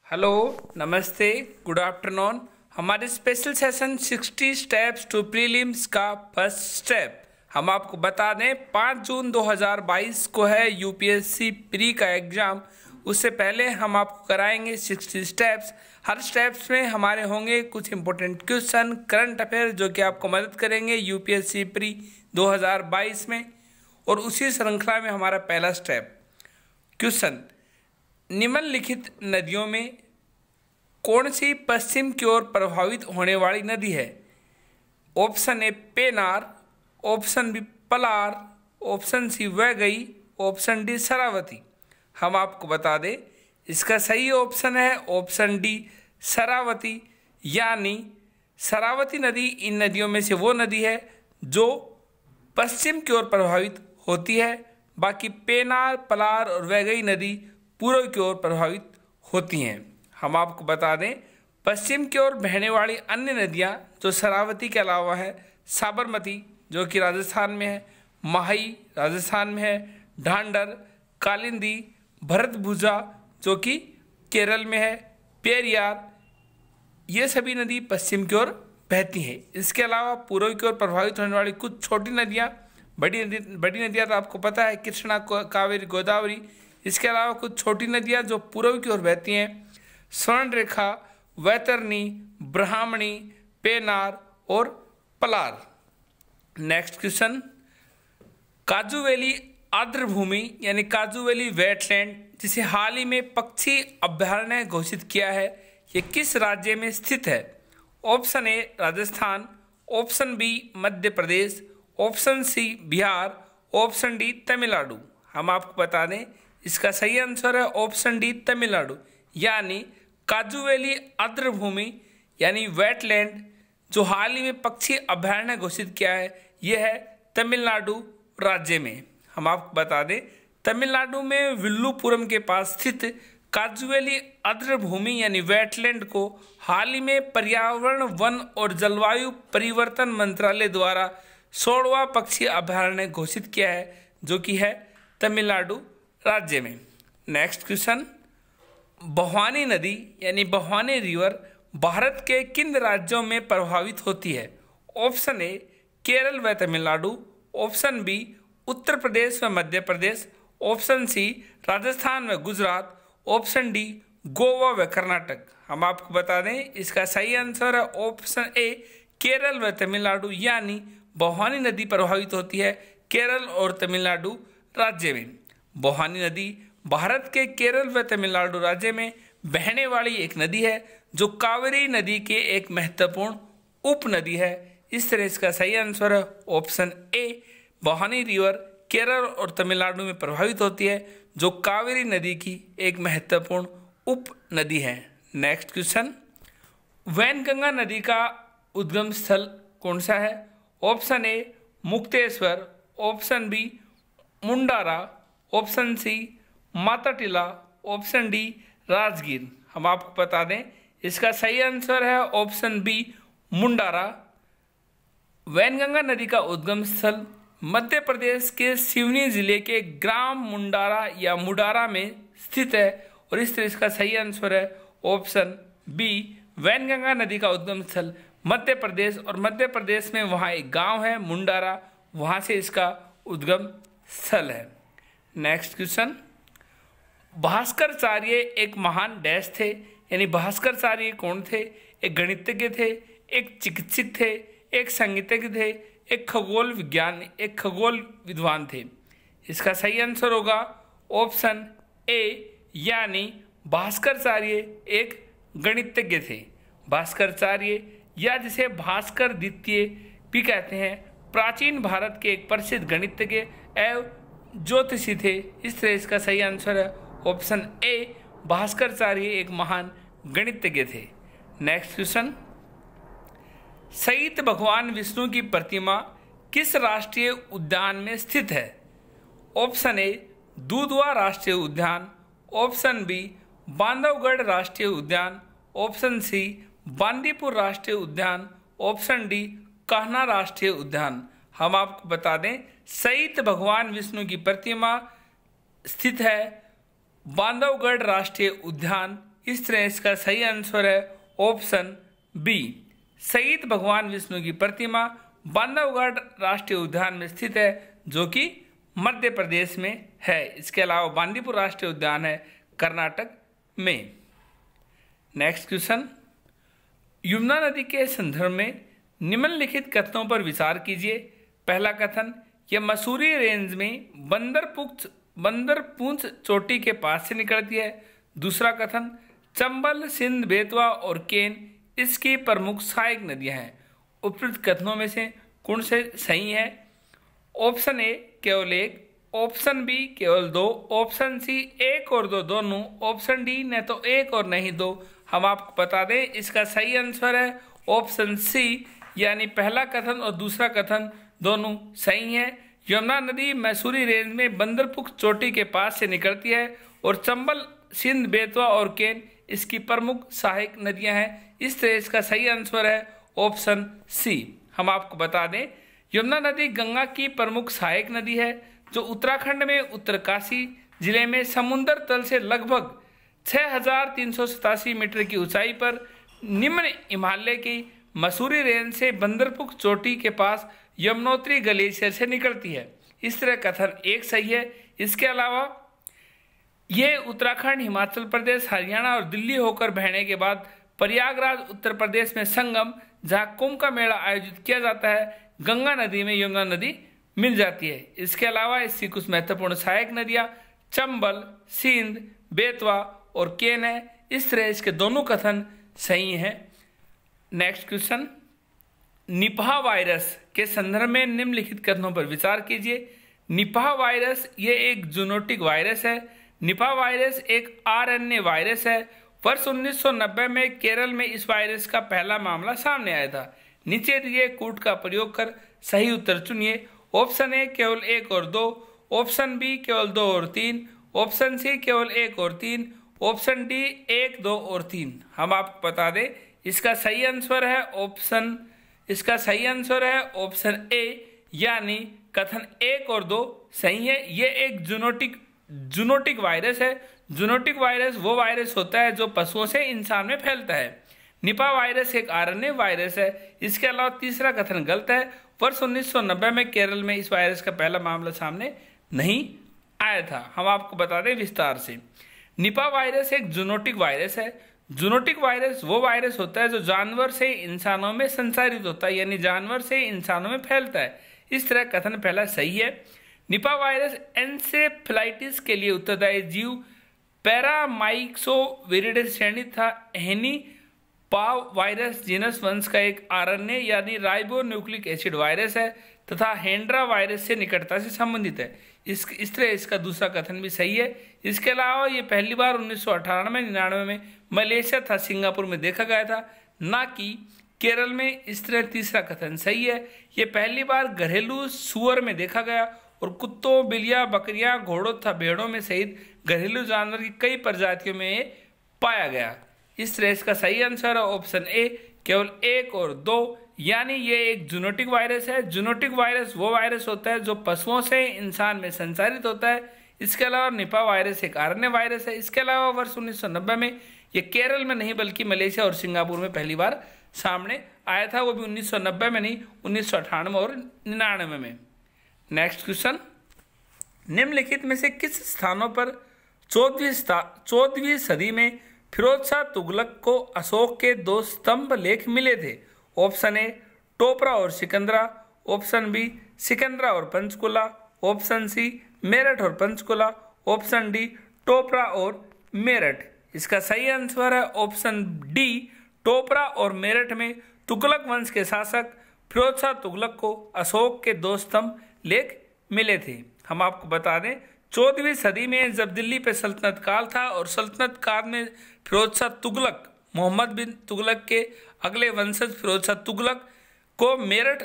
Hello, नमस्ते, good afternoon. हमारे special session 60 steps to prelims का फर्स्ट स्टेप हम आपको बता दें 5 जून 2022 को है यूपीएससी प्री का एग्जाम। उससे पहले हम आपको कराएंगे 60 स्टेप्स। हर स्टेप्स में हमारे होंगे कुछ इंपॉर्टेंट क्वेश्चन, करंट अफेयर जो कि आपको मदद करेंगे यूपीएससी प्री 2022 में। और उसी श्रृंखला में हमारा पहला स्टेप क्वेश्चन, निम्नलिखित नदियों में कौन सी पश्चिम की ओर प्रभावित होने वाली नदी है? Option A Pennar, option B Palar, option C Vaigai, option D Sharavathi. हम आपको बता दें इसका सही ऑप्शन है ऑप्शन डी शरावती। यानी शरावती नदी इन नदियों में से वो नदी है जो पश्चिम की ओर प्रभावित होती है। बाकी पेनार, पलार और वैगई नदी पूर्व की ओर प्रभावित होती हैं। हम आपको बता दें पश्चिम की ओर बहने वाली अन्य नदियां जो शरावती के अलावा है साबरमती जो कि राजस्थान में है, माही राजस्थान में है, ढांडर, कालिंदी, भरतभुजा जो कि केरल में है, पेरियार, ये सभी नदी पश्चिम की ओर बहती हैं। इसके अलावा पूर्व की ओर प्रभावित होने वाली कुछ छोटी नदियां, बड़ी नदियां तो आपको पता है कृष्णा, कावेरी, गोदावरी। इसके अलावा कुछ छोटी नदियां जो पूर्व की ओर बहती हैं, स्वर्णरेखा, वैतरणी, ब्राह्मणी, पेनार और पलार। नेक्स्ट क्वेश्चन, काजू वैली आर्द्र भूमि यानी काजू वैली वेटलैंड जिसे हाल ही में पक्षी अभयारण्य घोषित किया है, ये किस राज्य में स्थित है? Option A Rajasthan, option B Madhya Pradesh, option C Bihar, option D Tamil Nadu. हम आपको बता दें इसका सही आंसर है ऑप्शन डी तमिलनाडु। यानी काजू वैली आर्द्र भूमि यानी वेटलैंड जो हाल ही में पक्षी अभयारण्य घोषित किया है यह है तमिलनाडु राज्य में। हम आपको बता दें तमिलनाडु में विल्लुपुरम के पास स्थित काजू वैली आर्द्र भूमि यानी वेटलैंड को हाल ही में पर्यावरण, वन और जलवायु परिवर्तन मंत्रालय द्वारा 16वां पक्षी अभयारण्य घोषित किया है जो कि है तमिलनाडु राज्य में। नेक्स्ट क्वेश्चन, भवानी नदी यानी भवानी रिवर भारत के किन राज्यों में प्रभावित होती है? ऑप्शन ए केरल व तमिलनाडु, ऑप्शन बी उत्तर प्रदेश व मध्य प्रदेश, ऑप्शन सी राजस्थान व गुजरात, ऑप्शन डी गोवा व कर्नाटक। हम आपको बता दें इसका सही आंसर है ऑप्शन ए केरल व तमिलनाडु। यानी भवानी नदी प्रभावित होती है केरल और तमिलनाडु राज्य में। भवानी नदी भारत के केरल व तमिलनाडु राज्य में बहने वाली एक नदी है जो कावेरी नदी के एक महत्वपूर्ण उप नदी है। इस तरह इसका सही आंसर है ऑप्शन ए भवानी रिवर केरल और तमिलनाडु में प्रभावित होती है जो कावेरी नदी की एक महत्वपूर्ण उप नदी है। नेक्स्ट क्वेश्चन, वैनगंगा नदी का उद्गम स्थल कौन सा है? Option A Mukteshwar, option B Mundara, option C Matatila, option D Rajgir. हम आपको बता दें इसका सही आंसर है ऑप्शन बी मुंडारा। वैनगंगा नदी का उद्गम स्थल मध्य प्रदेश के सिवनी जिले के ग्राम मुंडारा या मुडारा में स्थित है और इस तरह इसका सही आंसर है ऑप्शन बी। वैनगंगा नदी का उद्गम स्थल मध्य प्रदेश और मध्य प्रदेश में वहाँ एक गांव है मुंडारा, वहाँ से इसका उद्गम स्थल है। नेक्स्ट क्वेश्चन, भास्कराचार्य एक महान डैश थे यानी भास्कराचार्य कौन थे? एक गणितज्ञ थे, एक चिकित्सक थे, एक संगीतज्ञ थे, एक खगोल विद्वान थे। इसका सही आंसर होगा ऑप्शन ए यानी भास्कराचार्य एक गणितज्ञ थे। भास्कराचार्य या जिसे भास्कर द्वितीय भी कहते हैं प्राचीन भारत के एक प्रसिद्ध गणितज्ञ एवं ज्योतिषी थे। इस तरह इसका सही आंसर है ऑप्शन ए भास्कराचार्य एक महान गणितज्ञ थे। नेक्स्ट क्वेश्चन, सहित भगवान विष्णु की प्रतिमा किस राष्ट्रीय उद्यान में स्थित है? ऑप्शन ए दूधवा राष्ट्रीय उद्यान, ऑप्शन बी बांधवगढ़ राष्ट्रीय उद्यान, ऑप्शन सी बांदीपुर राष्ट्रीय उद्यान, ऑप्शन डी कान्हा राष्ट्रीय उद्यान। हम आपको बता दें सहित भगवान विष्णु की प्रतिमा स्थित है बांधवगढ़ राष्ट्रीय उद्यान इस तरह इसका सही आंसर है ऑप्शन बी। शहीद भगवान विष्णु की प्रतिमा बांधवगढ़ राष्ट्रीय उद्यान में स्थित है, जो कि मध्य प्रदेश में है। इसके अलावा बांदीपुर राष्ट्रीय उद्यान है कर्नाटक में। नेक्स्ट क्वेश्चन, यमुना नदी के संदर्भ में निम्नलिखित कथनों पर विचार कीजिए। पहला कथन, यह मसूरी रेंज में बंदरपूंछ चोटी के पास से निकलती है। दूसरा कथन, चंबल, सिंध, बेतवा और केन इसकी प्रमुख सहायक नदियां हैं। उपयुक्त कथनों में से कौन से सही है? ऑप्शन ए केवल एक, ऑप्शन बी केवल दो, ऑप्शन सी एक और दो दोनों, ऑप्शन डी न तो एक और नहीं दो। हम आपको बता दें इसका सही आंसर है ऑप्शन सी, यानी पहला कथन और दूसरा कथन दोनों सही है। यमुना नदी मैसूरी रेंज में बंदरपुख चोटी के पास से निकलती है और चंबल, सिंध, बेतवा और केन इसकी प्रमुख सहायक नदियां हैं। इस तरह इसका सही आंसर है ऑप्शन सी। हम आपको बता दें यमुना नदी गंगा की प्रमुख सहायक नदी है, जो उत्तराखंड में उत्तरकाशी जिले में समुद्र तल से लगभग 6,387 मीटर की ऊंचाई पर निम्न हिमालय की मसूरी रेंज से बंदरपुख चोटी के पास यमुनोत्री ग्लेशियर से निकलती है। इस तरह कथन एक सही है। इसके अलावा ये उत्तराखंड, हिमाचल प्रदेश, हरियाणा और दिल्ली होकर बहने के बाद प्रयागराज उत्तर प्रदेश में संगम, जहां कुंभ का मेला आयोजित किया जाता है, गंगा नदी में यमुना नदी मिल जाती है। इसके अलावा इसकी कुछ महत्वपूर्ण सहायक नदियां चंबल, सिंध, बेतवा और केन है। इस तरह इसके दोनों कथन सही हैं। नेक्स्ट क्वेश्चन, निपाह वायरस के संदर्भ में निम्नलिखित कथनों पर विचार कीजिए। निपाह वायरस ये एक जूनोटिक वायरस है। निपाह वायरस एक आरएनए वायरस है। वर्ष 1990 में केरल में इस वायरस का पहला मामला सामने आया था। नीचे दिए कूट का प्रयोग कर सही उत्तर चुनिए। ऑप्शन ए केवल एक और दो, ऑप्शन बी केवल दो और तीन, ऑप्शन सी केवल एक और तीन, ऑप्शन डी एक, दो और तीन। हम आपको बता दें इसका सही आंसर है ऑप्शन ए, यानी कथन एक और दो सही है। ये एक जूनोटिक वायरस है। जूनोटिक वायरस वो वायरस होता है जो पशुओं से इंसान में फैलता है। निपाह वायरस एक आरएनए वायरस है। इसके अलावा तीसरा कथन गलत है। वर्ष 1990 में केरल में इस वायरस का पहला मामला सामने नहीं आया था। हम आपको बता दें विस्तार से, निपाह वायरस एक जूनोटिक वायरस है। जूनोटिक वायरस वो वायरस होता है जो जानवर से इंसानों में संचारित होता है, यानी जानवर से इंसानों में फैलता है। इस तरह कथन पहला सही है। निपाह वायरस एन्सेफेलाइटिस के लिए उत्तरदायी जीव पैरामाइक्सोविरिडस श्रेणी था। हेनी पाव वायरस जीनस वंश का एक आरएनए यानी राइबोन्यूक्लिक एसिड वायरस है तथा हेंड्रा वायरस से निकटता से संबंधित है। इस तरह इसका दूसरा कथन भी सही है। इसके अलावा ये पहली बार 1998-99 में मलेशिया तथा सिंगापुर में देखा गया था, ना कि केरल में। इस तरह तीसरा कथन सही है। ये पहली बार घरेलू सूअर में देखा गया और कुत्तों, बिल्लियां, बकरियां, घोड़ों तथा भेड़ों में सहित घरेलू जानवर की कई प्रजातियों में ये पाया गया। इस तरह इसका सही आंसर है ऑप्शन ए, केवल एक और दो, यानी ये एक जूनोटिक वायरस है। जूनोटिक वायरस वो वायरस होता है जो पशुओं से इंसान में संचारित होता है। इसके अलावा निपाह वायरस एक आरएनए वायरस है। इसके अलावा वर्ष 1990 में ये केरल में नहीं बल्कि मलेशिया और सिंगापुर में पहली बार सामने आया था, वो भी 1990 में नहीं, 1998 और 99 में। नेक्स्ट क्वेश्चन, निम्नलिखित में से किस स्थानों पर 14वीं सदी में फिरोज शाह तुगलक को अशोक के दो स्तंभ लेख मिले थे? ऑप्शन ए टोपरा और सिकंदरा, ऑप्शन बी सिकंदरा और पंचकुला, ऑप्शन सी मेरठ और पंचकुला, ऑप्शन डी टोपरा और मेरठ। इसका सही आंसर है ऑप्शन डी, टोपरा और मेरठ में तुगलक वंश के शासक फिरोज शाह तुगलक को अशोक के दो स्तंभ लेख मिले थे। हम आपको बता दें 14वीं सदी में जब दिल्ली पे सल्तनत काल था और सल्तनत काल में फिरोज शाह तुगलक, मोहम्मद बिन तुगलक के अगले वंशज फिरोज शाह तुगलक को मेरठ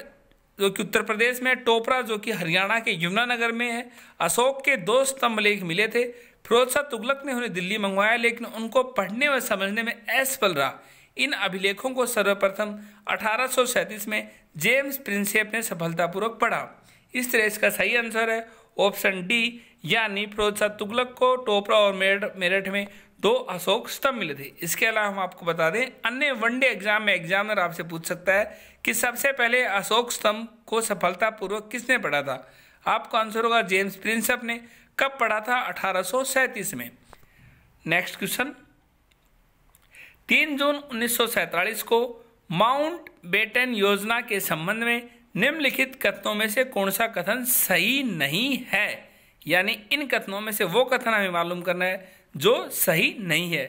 जो कि उत्तर प्रदेश में, टोपरा जो कि हरियाणा के यमुनानगर में है, अशोक के दो स्तंभ लेख मिले थे। फिरोज शाह तुगलक ने उन्हें दिल्ली मंगवाया, लेकिन उनको पढ़ने व समझने में असफल रहा। इन अभिलेखों को सर्वप्रथम 1837 में जेम्स प्रिंसेप ने सफलतापूर्वक पढ़ा। इस तरह इसका सही आंसर है ऑप्शन डी, यानी फिरोज शाह तुगलक को टोपरा और मेरठ में 2 अशोक स्तंभ मिले थे। इसके अलावा हम आपको बता दें अन्य वनडे एग्जाम में एग्जामिनर आपसे पूछ सकता है कि सबसे पहले अशोक स्तंभ को सफलतापूर्वक किसने पढ़ा था। आपका आंसर होगा जेम्स प्रिंसेप ने। कब पढ़ा था? 1837 में। नेक्स्ट क्वेश्चन, 3 जून 1947 को माउंट बेटन योजना के संबंध में निम्नलिखित कथनों में से कौन सा कथन सही नहीं है? यानी इन कथनों में से वो कथन हमें मालूम करना है जो सही नहीं है।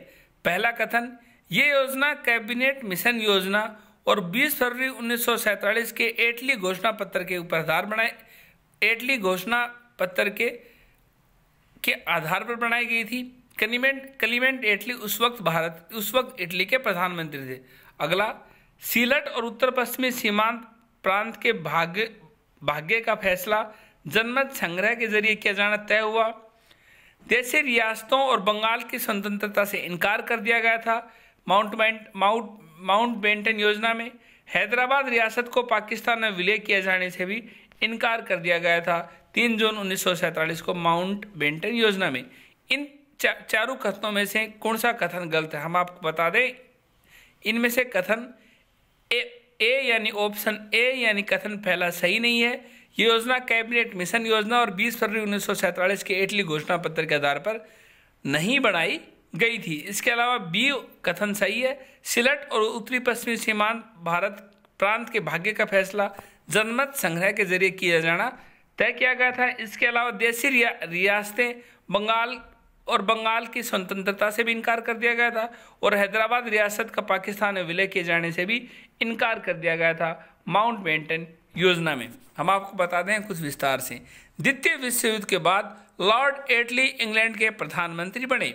पहला कथन, ये योजना कैबिनेट मिशन योजना और 20 फरवरी 1947 के एटली घोषणा पत्र के ऊपर आधार बनाए एटली घोषणा पत्र के आधार पर बनाई गई थी। क्लीमेंट एटली उस वक्त इटली के प्रधानमंत्री थे। अगला, सीलट और उत्तर पश्चिमी सीमांत प्रांत के भाग्य का फैसला जनमत संग्रह के जरिए किया जाना तय हुआ। देशी रियासतों और बंगाल की स्वतंत्रता से इनकार कर दिया गया था। माउंट बेटन योजना में हैदराबाद रियासत को पाकिस्तान में विलय किए जाने से भी इनकार कर दिया गया था 3 जून 1947 को माउंट बेटन योजना में। इन चारों कथनों में से कौन सा कथन गलत है? हम आपको बता दें इनमें से कथन ए यानी ऑप्शन ए यानी कथन पहला सही नहीं है। ये योजना कैबिनेट मिशन योजना और 20 फरवरी 1947 के एटली घोषणा पत्र के आधार पर नहीं बनाई गई थी। इसके अलावा बी कथन सही है। सिलट और उत्तरी पश्चिमी सीमांत भारत प्रांत के भाग्य का फैसला जनमत संग्रह के जरिए किया जाना तय किया गया था। इसके अलावा देशी रियासतें बंगाल की स्वतंत्रता से भी इनकार कर दिया गया था और हैदराबाद रियासत का पाकिस्तान में विलय किए जाने से भी इनकार कर दिया गया था माउंट बेटन योजना में। हम आपको बता दें कुछ विस्तार से। द्वितीय विश्व युद्ध के बाद लॉर्ड एटली इंग्लैंड के प्रधानमंत्री बने।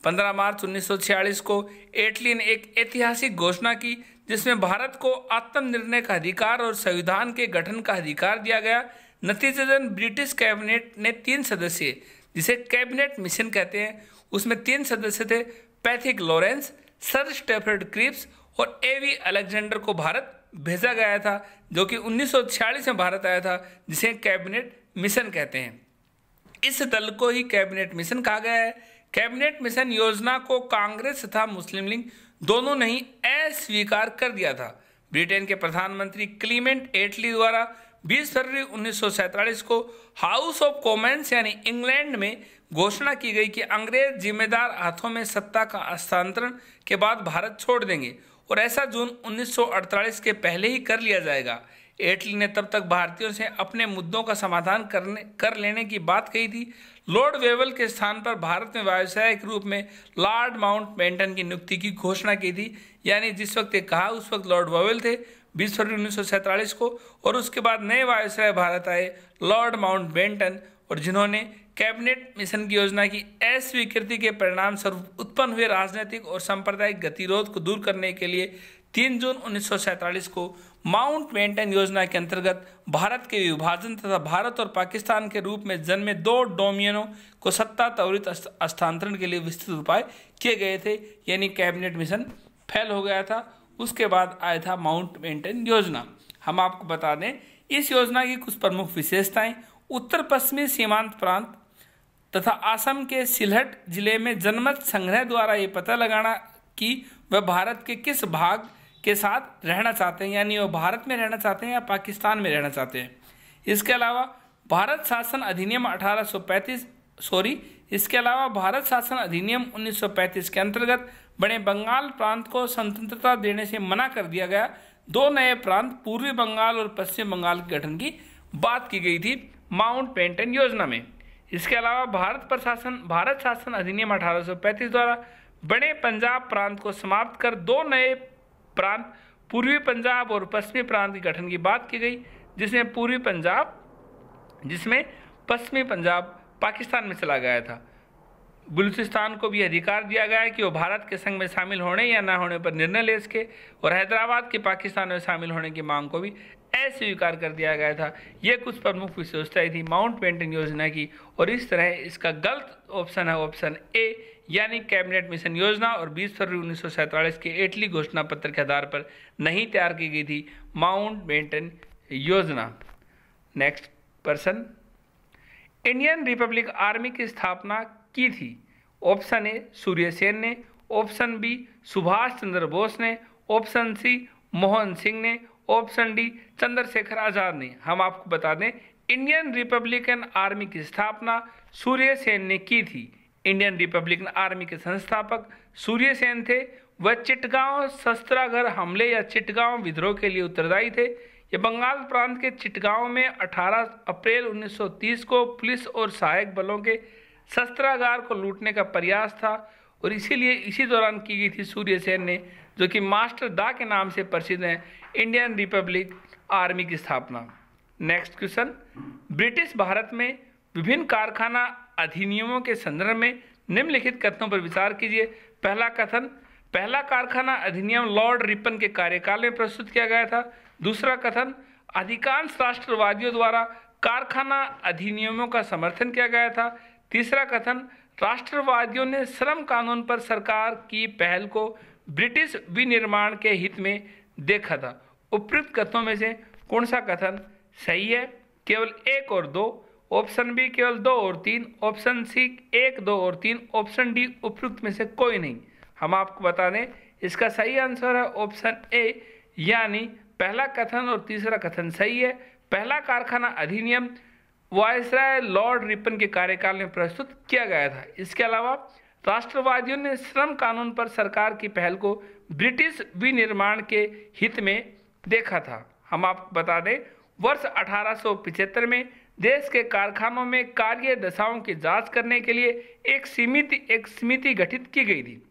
15 मार्च 1946 को एटली ने एक ऐतिहासिक घोषणा की जिसमें भारत को आत्मनिर्णय का अधिकार और संविधान के गठन का अधिकार दिया गया। नतीजतन ब्रिटिश कैबिनेट ने 3 सदस्य, जिसे कैबिनेट मिशन कहते हैं, उसमें 3 सदस्य थे, Pethick Lawrence, sir Stafford Cripps और एवी अलेक्जेंडर को भारत भेजा गया था, जो कि 1946 में भारत आया था, जिसे कैबिनेट मिशन कहते हैं। इस दल को ही कैबिनेट मिशन कहा गया है। कैबिनेट मिशन योजना को कांग्रेस तथा मुस्लिम लीग दोनों ने ही अस्वीकार कर दिया था। ब्रिटेन के प्रधानमंत्री क्लीमेंट एटली द्वारा 20 फरवरी 1947 को हाउस ऑफ कॉमन्स यानी इंग्लैंड में घोषणा की गई कि अंग्रेज जिम्मेदार हाथों में सत्ता का हस्तांतरण के बाद भारत छोड़ देंगे और ऐसा जून 1948 के पहले ही कर लिया जाएगा। एटली ने तब तक भारतीयों से अपने मुद्दों का समाधान कर लेने की बात कही थी। लॉर्ड वेवल के स्थान पर भारत में व्यावसायिक रूप में लॉर्ड माउंट बेटन की नियुक्ति की घोषणा की थी। यानी जिस वक्त ये कहा उस वक्त लॉर्ड वेवल थे 20 फरवरी 1947 को, और उसके बाद नए वायसराय भारत आए लॉर्ड माउंट बेटन, और जिन्होंने कैबिनेट मिशन की योजना की अस्वीकृति के परिणाम स्वरूप उत्पन्न हुए राजनीतिक और सांप्रदायिक गतिरोध को दूर करने के लिए 3 जून 1947 को माउंट बेटन योजना के अंतर्गत भारत के विभाजन तथा भारत और पाकिस्तान के रूप में जन्मे 2 डोमिनियनों को सत्ता त्वरित हस्तांतरण के लिए विस्तृत उपाय किए गए थे। यानी कैबिनेट मिशन फेल हो गया था। उसके बाद आया था माउंट बेटन योजना। हम आपको बता दें इस योजना की कुछ प्रमुख विशेषताएं। उत्तर पश्चिमी सीमांत प्रांत तथा असम के सिलहट जिले में जनमत संग्रह द्वारा ये पता लगाना कि वह भारत के किस भाग के साथ रहना चाहते हैं, यानी वह भारत में रहना चाहते हैं या पाकिस्तान में रहना चाहते हैं। इसके अलावा भारत शासन अधिनियम 1935 के अंतर्गत बने बंगाल प्रांत को स्वतंत्रता देने से मना कर दिया गया। 2 नए प्रांत पूर्वी बंगाल और पश्चिम बंगाल के गठन की बात की गई थी माउंट बेटन योजना में। इसके अलावा भारत शासन अधिनियम 1835 द्वारा बड़े पंजाब प्रांत को समाप्त कर 2 नए प्रांत पूर्वी पंजाब और पश्चिमी प्रांत के गठन की बात की गई, जिसमें पश्चिमी पंजाब पाकिस्तान में चला गया था। बलूचिस्तान को भी अधिकार दिया गया है कि वो भारत के संघ में शामिल होने या न होने पर निर्णय ले सके, और हैदराबाद के पाकिस्तान में शामिल होने की मांग को भी अस्वीकार कर दिया गया था। ये कुछ प्रमुख विशेषताएं थी माउंट बेटन योजना की, और इस तरह इसका गलत ऑप्शन है ऑप्शन ए, यानी कैबिनेट मिशन योजना और 20 फरवरी 1947 के एटली घोषणा पत्र के आधार पर नहीं तैयार की गई थी माउंट बेटन योजना। Next person, Indian Republic army की स्थापना की थी ऑप्शन ए सूर्य सेन ने, ऑप्शन बी सुभाष चंद्र बोस ने, ऑप्शन सी मोहन सिंह ने, ऑप्शन डी चंद्रशेखर आजाद ने। हम आपको बता दें इंडियन रिपब्लिकन आर्मी की स्थापना सूर्य सेन ने की थी। इंडियन रिपब्लिकन आर्मी के संस्थापक सूर्य सेन थे। वह चिटगांव शस्त्रागार हमले या चिटगांव विद्रोह के लिए उत्तरदायी थे। ये बंगाल प्रांत के चिटगांव में 18 अप्रैल 1930 को पुलिस और सहायक बलों के शस्त्रागार को लूटने का प्रयास था और इसीलिए इसी दौरान की गई थी सूर्य सेन ने, जो कि मास्टर दा के नाम से प्रसिद्ध हैं, इंडियन रिपब्लिक आर्मी की स्थापना। नेक्स्ट क्वेश्चन, ब्रिटिश भारत में विभिन्न कारखाना अधिनियमों के संदर्भ में निम्नलिखित कथनों पर विचार कीजिए। पहला कथन, पहला कारखाना अधिनियम लॉर्ड रिपन के कार्यकाल में प्रस्तुत किया गया था। दूसरा कथन, अधिकांश राष्ट्रवादियों द्वारा कारखाना अधिनियमों का समर्थन किया गया था। तीसरा कथन, राष्ट्रवादियों ने श्रम कानून पर सरकार की पहल को ब्रिटिश विनिर्माण के हित में देखा था। उपयुक्त कथनों में से कौन सा कथन सही है? केवल 1 और 2, ऑप्शन बी केवल 2 और 3, ऑप्शन सी 1, 2 और 3, ऑप्शन डी उपयुक्त में से कोई नहीं। हम आपको बता दें इसका सही आंसर है ऑप्शन ए, यानी पहला कथन और तीसरा कथन सही है। पहला कारखाना अधिनियम वायसराय लॉर्ड रिपन के कार्यकाल में प्रस्तुत किया गया था। इसके अलावा राष्ट्रवादियों ने श्रम कानून पर सरकार की पहल को ब्रिटिश विनिर्माण के हित में देखा था। हम आपको बता दें वर्ष 1875 में देश के कारखानों में कार्य दशाओं की जांच करने के लिए एक समिति गठित की गई थी।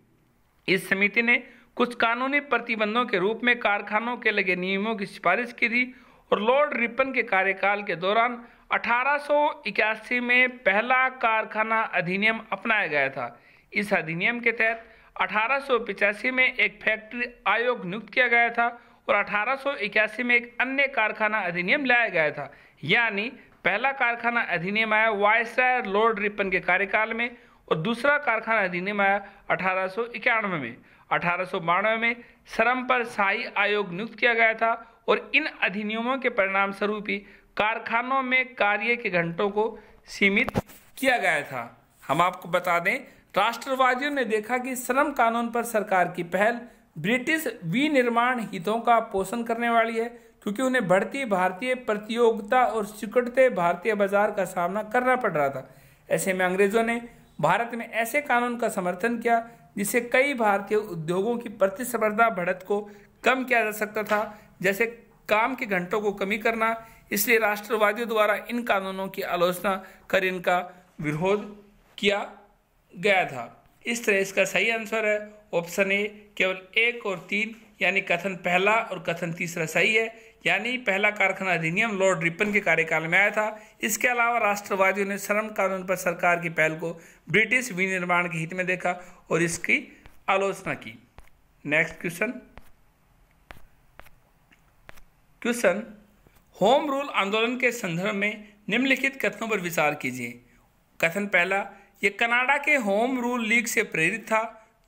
इस समिति ने कुछ कानूनी प्रतिबंधों के रूप में कारखानों के लगे नियमों की सिफारिश की थी और लॉर्ड रिपन के कार्यकाल के दौरान 1881 में पहला कारखाना अधिनियम अपनाया गया था। इस अधिनियम के तहत 1885 में एक फैक्ट्री आयोग नियुक्त किया गया था और 1881 में एक अन्य कारखाना अधिनियम लाया गया था। यानी पहला कारखाना अधिनियम आया वायसराय लॉर्ड रिपन के कार्यकाल में और दूसरा कारखाना अधिनियम आया 1891 में। 1892 में श्रम पर शाही आयोग नियुक्त किया गया था और इन अधिनियमों के परिणाम स्वरूप ही कारखानों में कार्य के घंटों को सीमित किया गया था। हम आपको बता दें राष्ट्रवादियों ने देखा कि श्रम कानून पर सरकार की पहल ब्रिटिश विनिर्माण हितों का पोषण करने वाली है, क्योंकि उन्हें बढ़ती भारतीय प्रतियोगिता और सिकुड़ते भारतीय बाजार का सामना करना पड़ रहा था। ऐसे में अंग्रेजों ने भारत में ऐसे कानून का समर्थन किया जिससे कई भारतीय उद्योगों की प्रतिस्पर्धा बढ़त को कम किया जा सकता था, जैसे काम के घंटों को कमी करना। इसलिए राष्ट्रवादियों द्वारा इन कानूनों की आलोचना कर इनका विरोध किया गया था। इस तरह इसका सही आंसर है ऑप्शन ए, केवल 1 और 3, यानी कथन पहला और कथन तीसरा सही है। यानी पहला कारखाना अधिनियम लॉर्ड रिपन के कार्यकाल में आया था। इसके अलावा राष्ट्रवादियों ने श्रम कानून पर सरकार की पहल को ब्रिटिश विनिर्माण के हित में देखा और इसकी आलोचना की। नेक्स्ट क्वेश्चन, होम रूल आंदोलन के संदर्भ में निम्नलिखित कथनों पर विचार कीजिए। कथन पहला, यह कनाडा के होम रूल लीग से प्रेरित था।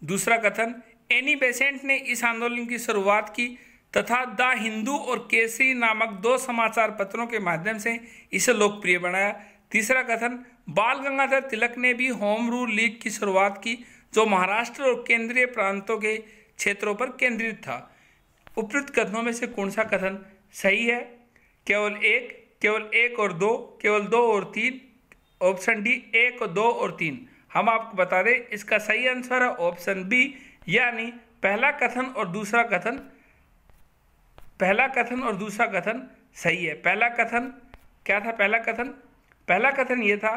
दूसरा कथन, एनी बेसेंट ने इस आंदोलन की शुरुआत की तथा द हिंदू और केसरी नामक 2 समाचार पत्रों के माध्यम से इसे लोकप्रिय बनाया। तीसरा कथन, बाल गंगाधर तिलक ने भी होम रूल लीग की शुरुआत की, जो महाराष्ट्र और केंद्रीय प्रांतों के क्षेत्रों पर केंद्रित था। उपयुक्त कथनों में से कौन सा कथन सही है? केवल 1 और 2, केवल 2 और 3, ऑप्शन डी 1 और 2 और 3। हम आपको बता दें इसका सही आंसर है ऑप्शन बी, यानी पहला कथन और दूसरा कथन सही है। पहला कथन क्या था? पहला कथन ये था,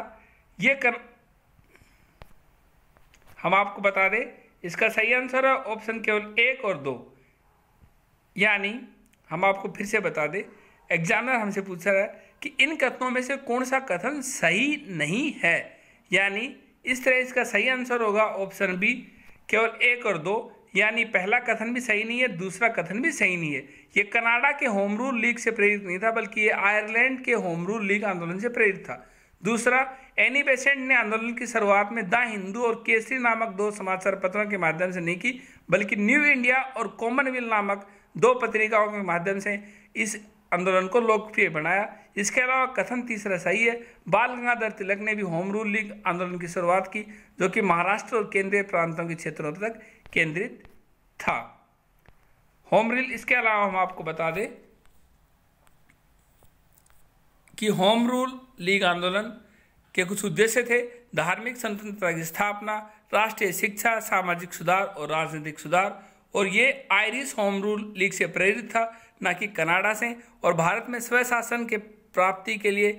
हम आपको बता दें इसका सही आंसर है ऑप्शन केवल 1 और 2। यानी हम आपको फिर से बता दें, एग्जामिनर हमसे पूछ रहा है कि इन कथनों में से कौन सा कथन सही नहीं है। यानी इस तरह इसका सही आंसर होगा ऑप्शन बी, केवल 1 और 2। यानी पहला कथन भी सही नहीं है, दूसरा कथन भी सही नहीं है। ये कनाडा के होम रूल लीग से प्रेरित नहीं था, बल्कि ये आयरलैंड के होम रूल लीग आंदोलन से प्रेरित था। दूसरा, एनी बेसेंट ने आंदोलन की शुरुआत में द हिंदू और केसरी नामक 2 समाचार पत्रों के माध्यम से नहीं की, बल्कि न्यू इंडिया और कॉमनवेल्थ नामक 2 पत्रिकाओं के माध्यम से इस आंदोलन को लोकप्रिय बनाया। इसके अलावा कथन तीसरा सही है। बाल गंगाधर तिलक ने भी होम रूल लीग आंदोलन की शुरुआत की, जो कि महाराष्ट्र और केंद्रीय प्रांतों के क्षेत्रों तक केंद्रित था। होम रूल, इसके अलावा हम आपको बता दें कि होम रूल लीग आंदोलन के कुछ उद्देश्य थे: धार्मिक स्वतंत्रता की स्थापना, राष्ट्रीय शिक्षा, सामाजिक सुधार और राजनीतिक सुधार। और ये आयरिश होम रूल लीग से प्रेरित था, न कि कनाडा से। और भारत में स्वशासन के प्राप्ति के लिए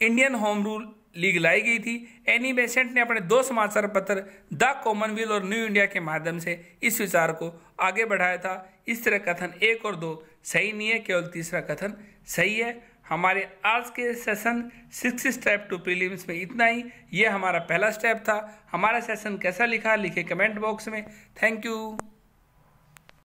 इंडियन होम रूल लीग लाई गई थी। एनी बेसेंट ने अपने 2 समाचार पत्र द कॉमनवेल्थ और न्यू इंडिया के माध्यम से इस विचार को आगे बढ़ाया था। इस तरह कथन 1 और 2 सही नहीं है, केवल तीसरा कथन सही है। हमारे आज के सेशन 6 स्टेप टू प्रीलिम्स में इतना ही। ये हमारा पहला स्टेप था। हमारा सेशन कैसा लिखा लिखे कमेंट बॉक्स में। Thank you.